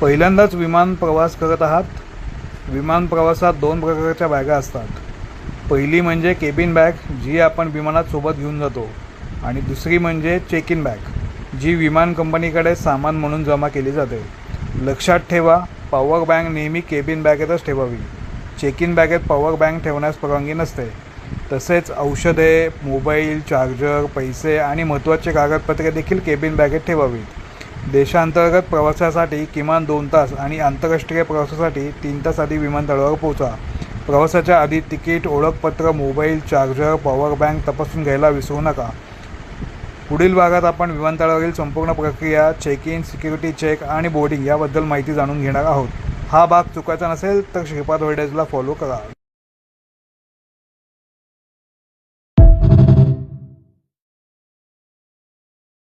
पहिल्यांदाच विमान प्रवास करत आहात? विमान प्रवासात दोन प्रकारच्या बॅगा असतात. पहिली म्हणजे केबिन बॅग, जी आपण विमानात सोबत घेऊन जातो, आणि दुसरी म्हणजे चेक इन बॅग, जी विमान कंपनीकडे सामान म्हणून जमा केली जाते. लक्षात ठेवा, पॉवर बँक नेहमी केबिन बॅगेतच ठेवावी. चेक इन बॅगेत पॉवर बँक ठेवण्यास परवानगी नसते. तसेच औषधे, मोबाईल, चार्जर, पैसे आणि महत्त्वाचे कागदपत्रे देखील केबिन बॅगेत ठेवावीत. देशांतर्गत प्रवासासाठी किमान 2 तास आणि आंतरराष्ट्रीय प्रवासासाठी 3 तास आधी विमानतळावर पोहोचा. प्रवासाच्या आधी तिकीट, ओळखपत्र, मोबाईल, चार्जर, पॉवर बँक तपासून घ्यायला विसरू नका. पुढील भागात आपण विमानतळावरील संपूर्ण प्रक्रिया, चेक इन, सिक्युरिटी चेक आणि बोर्डिंग याबद्दल माहिती जाणून घेणार आहोत. हा भाग चुकायचा नसेल तर श्रीपाद व्हिडिओजला फॉलो करा.